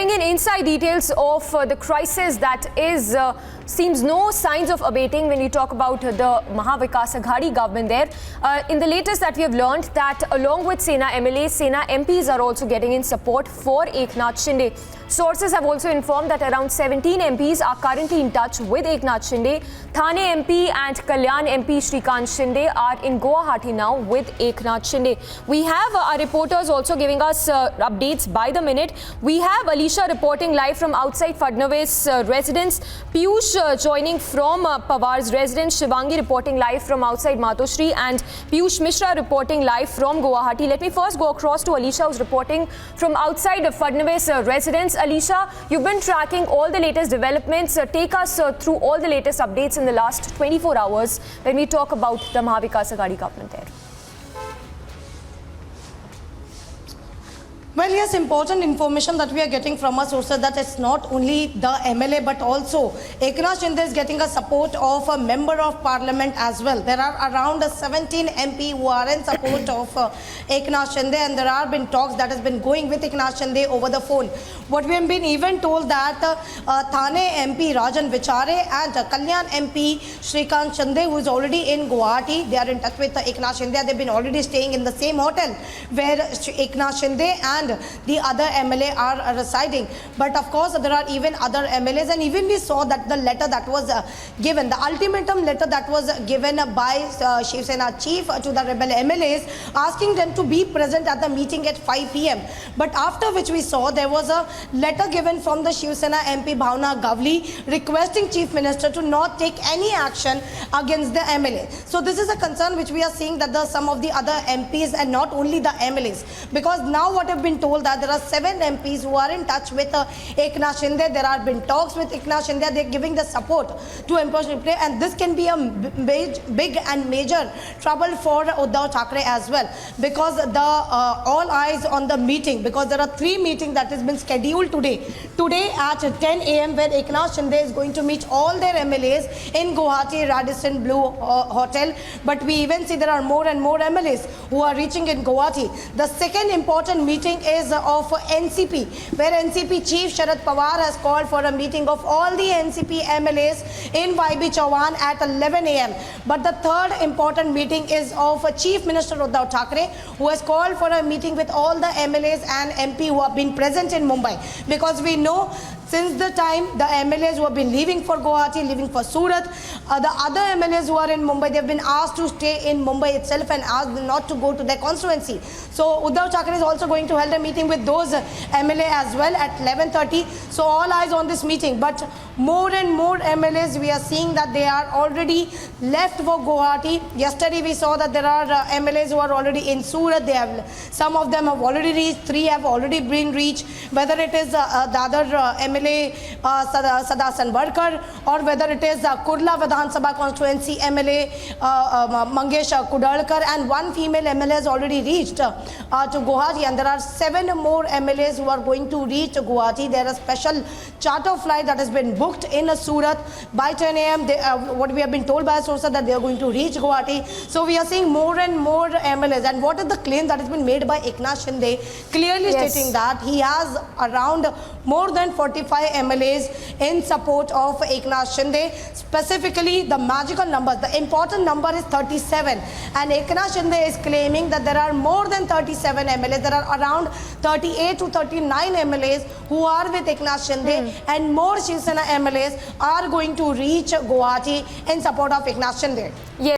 getting in inside details of the crisis that seems no signs of abating when you talk about the Maha Vikas Aghadi government there. In the latest that we have learned that along with Sena MLAs, Sena MPs are also getting in support for Eknath Shinde. Sources have also informed that around 17 MPs are currently in touch with Eknath Shinde. Thane MP and Kalyan MP Shrikant Shinde are in Guwahati now with Eknath Shinde. We have our reporters also giving us updates by the minute. We have Alisha reporting live from outside Fadnavis residence, Piyush joining from Pawar's residence, Shivangi reporting live from outside Matoshri, and Piyush Mishra reporting live from Guwahati. Let me first go across to Alisha, who's reporting from outside Fadnavis residence. Alisha, you've been tracking all the latest developments. Take us through all the latest updates in the last 24 hours when we talk about the Maha Vikas Aghadi government there. Well, yes, important information that we are getting from our sources that it's not only the MLA but also Eknath Shinde is getting a support of a member of parliament as well. There are around 17 MP who are in support of Eknath Shinde, and there have been talks that has been going with Eknath Shinde over the phone. What we have been even told that Thane MP Rajan Vichare and Kalyan MP Shrikant Shinde, who is already in Guwahati, they are in touch with Eknath Shinde. They've been already staying in the same hotel where Eknath Shinde and the other MLA are residing. But of course there are even other MLAs, and even we saw that the letter that was given, the ultimatum letter that was given by Shiv Sena chief to the rebel MLAs, asking them to be present at the meeting at 5 PM. But after which we saw there was a letter given from the Shiv Sena MP Bhavna Gavli requesting Chief Minister to not take any action against the MLA. So this is a concern which we are seeing, that some of the other MPs and not only the MLAs, because now what have been told that there are 7 MPs who are in touch with Eknath Shinde. There have been talks with Eknath Shinde. They are giving the support to Emperor Shinde, and this can be a big and major trouble for Uddhav Thackeray as well, because the all eyes on the meeting, because there are 3 meetings that has been scheduled today at 10 AM where Eknath Shinde is going to meet all their MLAs in Guwahati Radisson Blue Hotel. But we even see there are more and more MLAs who are reaching in Guwahati. The second important meeting is of NCP, where NCP Chief Sharad Pawar has called for a meeting of all the NCP MLAs in YB Chawan at 11 AM. But the third important meeting is of Chief Minister Uddhav Thackeray, who has called for a meeting with all the MLAs and MP who have been present in Mumbai, because we know since the time the MLAs who have been leaving for Guwahati, leaving for Surat, the other MLAs who are in Mumbai, they have been asked to stay in Mumbai itself and asked not to go to their constituency. So Uddhav Thackeray is also going to hold a meeting with those MLA as well at 11:30. So all eyes on this meeting. But more and more MLAs, we are seeing that they are already left for Guwahati. Yesterday we saw that there are MLAs who are already in Surat. They have, some of them have already reached, 3 have already been reached. Whether it is the other MLA Sadasan Barkar, or whether it is Kurla Vidhan Sabha constituency MLA Mangesh Kudalkar, and 1 female MLA has already reached to Guwahati, and there are 7 more MLAs who are going to reach Guwahati. There is a special charter flight that has been booked in Surat by 10 AM. What we have been told by sources that they are going to reach Guwahati. So we are seeing more and more MLAs. And what is the claim that has been made by Eknath Shinde? Clearly stating that he has around more than 45 MLAs in support of Eknath Shinde. Specifically, the magical number, the important number is 37. And Eknath Shinde is claiming that there are more than 37 MLAs. There are around 38 to 39 MLAs who are with Eknath Shinde, and more Shiv Sena MLAs are going to reach Guwahati in support of Eknath Shinde. Yes.